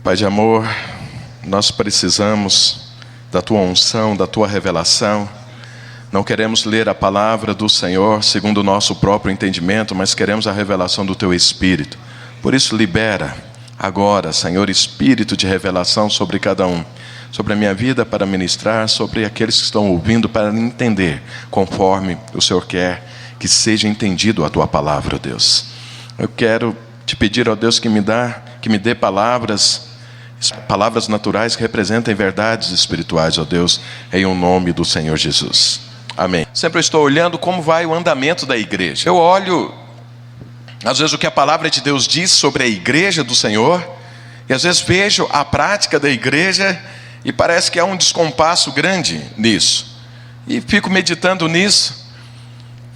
Pai de amor, nós precisamos da Tua unção, da Tua revelação. Não queremos ler a palavra do Senhor segundo o nosso próprio entendimento, mas queremos a revelação do Teu Espírito. Por isso, libera agora, Senhor, Espírito de revelação sobre cada um. Sobre a minha vida para ministrar, sobre aqueles que estão ouvindo para entender, conforme o Senhor quer que seja entendido a Tua palavra, ó Deus. Eu quero te pedir, ó Deus, que me dê palavras naturais que representem verdades espirituais, ó Deus, em o nome do Senhor Jesus. Amém. Sempre eu estou olhando como vai o andamento da igreja. Eu olho, às vezes, o que a palavra de Deus diz sobre a igreja do Senhor, e às vezes vejo a prática da igreja, e parece que há um descompasso grande nisso. E fico meditando nisso,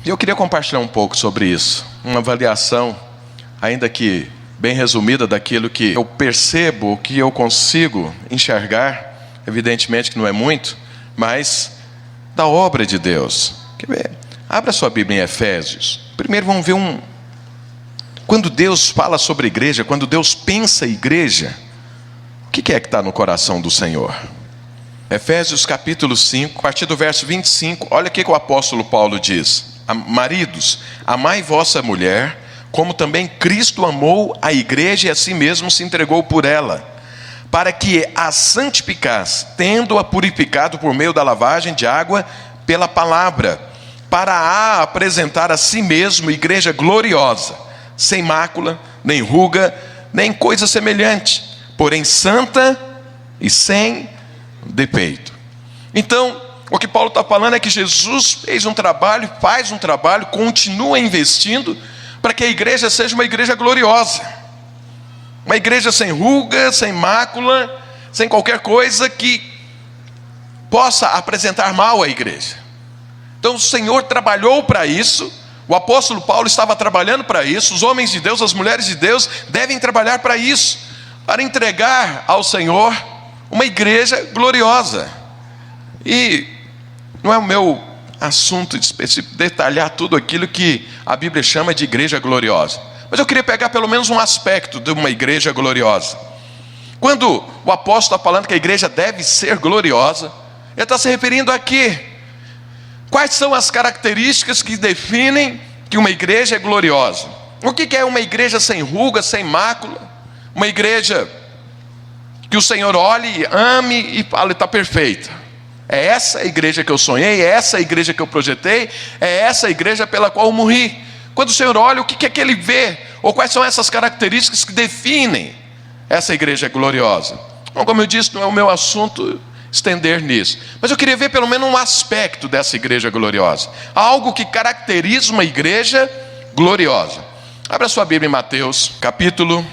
e eu queria compartilhar um pouco sobre isso. Uma avaliação, ainda que bem resumida, daquilo que eu percebo, que eu consigo enxergar. Evidentemente que não é muito, mas da obra de Deus. Quer ver? Abra sua Bíblia em Efésios. Primeiro vamos ver quando Deus fala sobre a igreja, quando Deus pensa a igreja, o que é que está no coração do Senhor? Efésios capítulo 5, a partir do verso 25, olha o que o apóstolo Paulo diz: maridos, amai vossa mulher, como também Cristo amou a igreja e a si mesmo se entregou por ela, para que a santificasse, tendo-a purificado por meio da lavagem de água pela palavra, para a apresentar a si mesmo igreja gloriosa, sem mácula, nem ruga, nem coisa semelhante, porém santa e sem defeito. Então, o que Paulo está falando é que Jesus fez um trabalho, faz um trabalho, continua investindo, para que a igreja seja uma igreja gloriosa. Uma igreja sem ruga, sem mácula, sem qualquer coisa que possa apresentar mal à igreja. Então o Senhor trabalhou para isso, o apóstolo Paulo estava trabalhando para isso, os homens de Deus, as mulheres de Deus devem trabalhar para isso, para entregar ao Senhor uma igreja gloriosa. E não é o meu assunto específico detalhar tudo aquilo que a Bíblia chama de igreja gloriosa, mas eu queria pegar pelo menos um aspecto de uma igreja gloriosa. Quando o apóstolo está falando que a igreja deve ser gloriosa, ele está se referindo a quê? Quais são as características que definem que uma igreja é gloriosa? O que é uma igreja sem ruga, sem mácula? Uma igreja que o Senhor olhe, ame e fale, está perfeita. É essa a igreja que eu sonhei, é essa a igreja que eu projetei, é essa a igreja pela qual eu morri. Quando o Senhor olha, o que é que Ele vê? Ou quais são essas características que definem essa igreja gloriosa? Bom, como eu disse, não é o meu assunto estender nisso, mas eu queria ver pelo menos um aspecto dessa igreja gloriosa, algo que caracteriza uma igreja gloriosa. Abra sua Bíblia em Mateus capítulo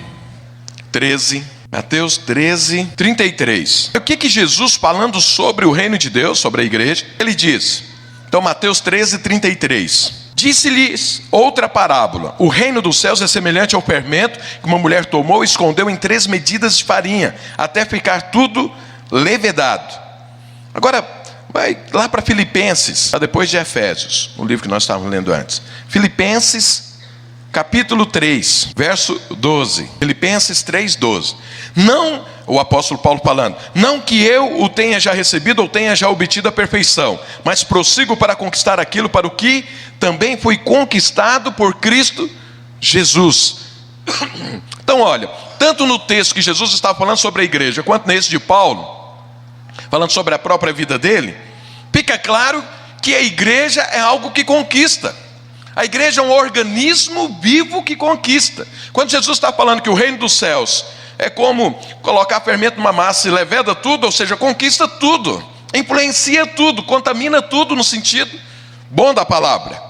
13. Mateus 13, 33. O que Jesus, falando sobre o reino de Deus, sobre a igreja, ele diz? Então, Mateus 13, 33. Disse-lhes outra parábola: o reino dos céus é semelhante ao fermento que uma mulher tomou e escondeu em 3 medidas de farinha, até ficar tudo levedado. Agora, vai lá para Filipenses, depois de Efésios, o livro que nós estávamos lendo antes. Filipenses capítulo 3, verso 12. Filipenses 3, 12. Não, o apóstolo Paulo falando, não que eu o tenha já recebido ou tenha já obtido a perfeição, mas prossigo para conquistar aquilo para o que também fui conquistado por Cristo Jesus. Então olha, tanto no texto que Jesus está falando sobre a igreja, quanto nesse de Paulo, falando sobre a própria vida dele, fica claro que a igreja é algo que conquista. A igreja é um organismo vivo que conquista. Quando Jesus está falando que o reino dos céus é como colocar fermento numa massa e leveda tudo, ou seja, conquista tudo, influencia tudo, contamina tudo no sentido bom da palavra.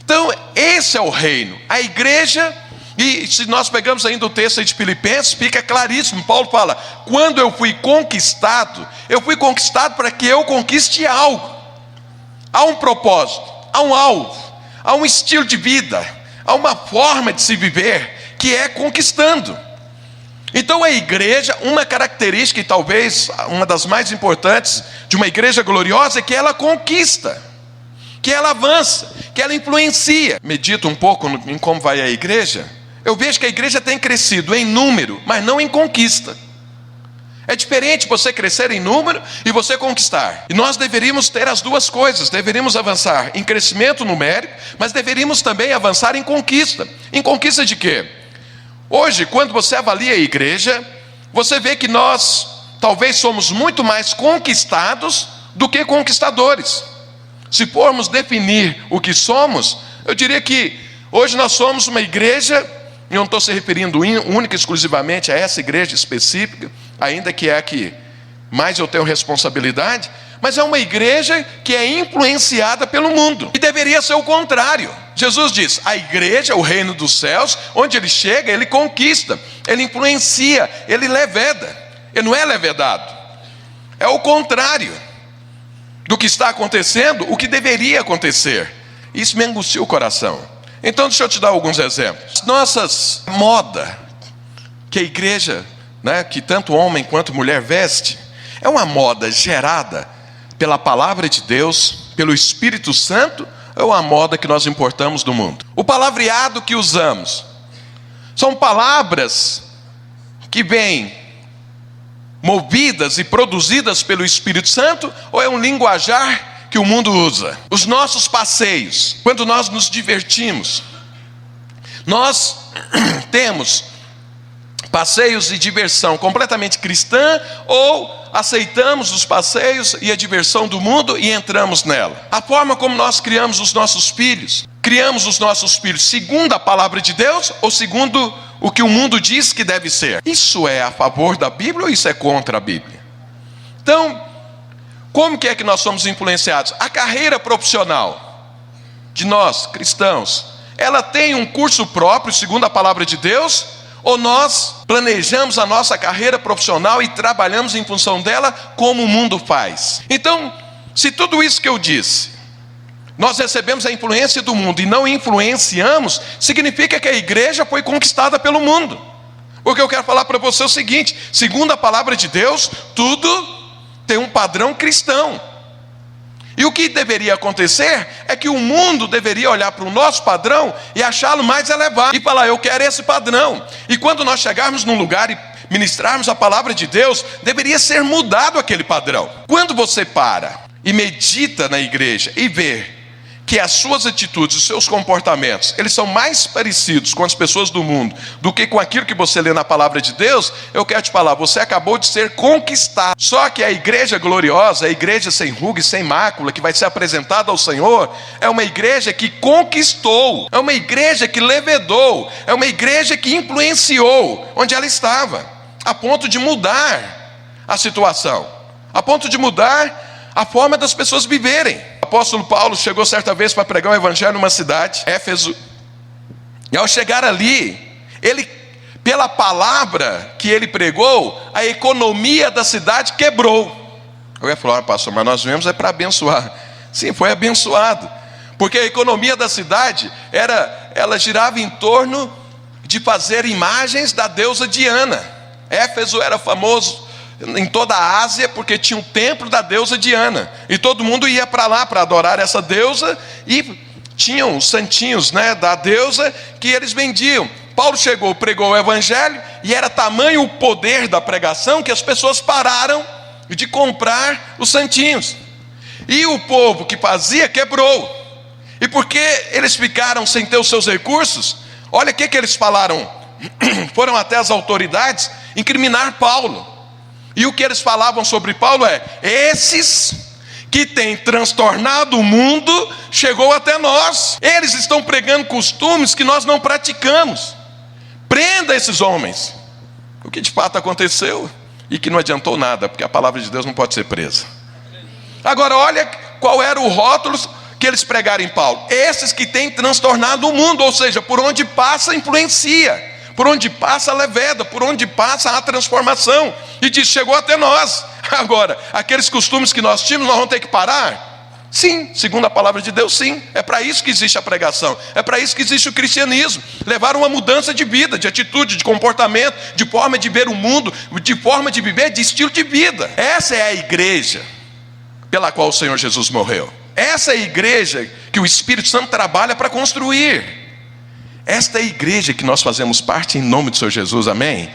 Então esse é o reino, a igreja. E se nós pegamos ainda o texto aí de Filipenses, fica claríssimo, Paulo fala, quando eu fui conquistado para que eu conquiste algo. Há um propósito, há um alvo, há um estilo de vida, há uma forma de se viver, que é conquistando. Então a igreja, uma característica, e talvez uma das mais importantes de uma igreja gloriosa, é que ela conquista, que ela avança, que ela influencia. Medito um pouco em como vai a igreja, eu vejo que a igreja tem crescido em número, mas não em conquista. É diferente você crescer em número e você conquistar. E nós deveríamos ter as duas coisas. Deveríamos avançar em crescimento numérico, mas deveríamos também avançar em conquista. Em conquista de quê? Hoje, quando você avalia a igreja, você vê que nós talvez somos muito mais conquistados do que conquistadores. Se formos definir o que somos, eu diria que hoje nós somos uma igreja, e não estou se referindo única e exclusivamente a essa igreja específica, ainda que é a que mais eu tenho responsabilidade, mas é uma igreja que é influenciada pelo mundo. E deveria ser o contrário. Jesus diz, a igreja, o reino dos céus, onde ele chega, ele conquista, ele influencia, ele leveda. Ele não é levedado. É o contrário do que está acontecendo, o que deveria acontecer. Isso me angustia o coração. Então deixa eu te dar alguns exemplos. Nossas moda, que a igreja, que tanto homem quanto mulher veste, é uma moda gerada pela palavra de Deus, pelo Espírito Santo, ou é uma moda que nós importamos do mundo? O palavreado que usamos são palavras que vêm movidas e produzidas pelo Espírito Santo, ou é um linguajar que o mundo usa? Os nossos passeios, quando nós nos divertimos, nós temos passeios de diversão completamente cristã, ou aceitamos os passeios e a diversão do mundo e entramos nela? A forma como nós criamos os nossos filhos segundo a palavra de Deus ou segundo o que o mundo diz que deve ser? Isso é a favor da Bíblia ou isso é contra a Bíblia? Então, como que é que nós somos influenciados? A carreira profissional de nós, cristãos, ela tem um curso próprio, segundo a palavra de Deus, ou nós planejamos a nossa carreira profissional e trabalhamos em função dela como o mundo faz? Então, se tudo isso que eu disse, nós recebemos a influência do mundo e não influenciamos, significa que a igreja foi conquistada pelo mundo. Porque eu quero falar para você o seguinte, segundo a palavra de Deus, tudo tem um padrão cristão. E o que deveria acontecer é que o mundo deveria olhar para o nosso padrão e achá-lo mais elevado. E falar, eu quero esse padrão. E quando nós chegarmos num lugar e ministrarmos a palavra de Deus, deveria ser mudado aquele padrão. Quando você para e medita na igreja e vê que as suas atitudes, os seus comportamentos, eles são mais parecidos com as pessoas do mundo do que com aquilo que você lê na palavra de Deus, eu quero te falar, você acabou de ser conquistado. Só que a igreja gloriosa, a igreja sem ruga e sem mácula, que vai ser apresentada ao Senhor, é uma igreja que conquistou, é uma igreja que levedou, é uma igreja que influenciou onde ela estava, a ponto de mudar a situação, a ponto de mudar a forma das pessoas viverem. O apóstolo Paulo chegou certa vez para pregar o evangelho numa cidade, Éfeso, e ao chegar ali, ele, pela palavra que ele pregou, a economia da cidade quebrou. Eu ia falar, pastor, mas nós viemos para abençoar. Sim, foi abençoado, porque a economia da cidade ela girava em torno de fazer imagens da deusa Diana. Éfeso era famoso em toda a Ásia, porque tinha um templo da deusa Diana, e todo mundo ia para lá para adorar essa deusa, e tinham os santinhos da deusa que eles vendiam. Paulo chegou, pregou o evangelho, e era tamanho o poder da pregação que as pessoas pararam de comprar os santinhos, e o povo que fazia quebrou. E porque eles ficaram sem ter os seus recursos, olha o que eles falaram, foram até as autoridades incriminar Paulo. E o que eles falavam sobre Paulo é, esses que têm transtornado o mundo, chegou até nós. Eles estão pregando costumes que nós não praticamos. Prenda esses homens. O que de fato aconteceu e que não adiantou nada, porque a palavra de Deus não pode ser presa. Agora olha qual era o rótulo que eles pregaram em Paulo. Esses que têm transtornado o mundo, ou seja, por onde passa influencia, por onde passa a leveda, por onde passa a transformação. E diz, chegou até nós. Agora, aqueles costumes que nós tínhamos, nós vamos ter que parar? Sim, segundo a palavra de Deus, sim. É para isso que existe a pregação, é para isso que existe o cristianismo. Levar uma mudança de vida, de atitude, de comportamento, de forma de ver o mundo, de forma de viver, de estilo de vida. Essa é a igreja pela qual o Senhor Jesus morreu. Essa é a igreja que o Espírito Santo trabalha para construir. Esta é a igreja que nós fazemos parte em nome do Senhor Jesus, amém?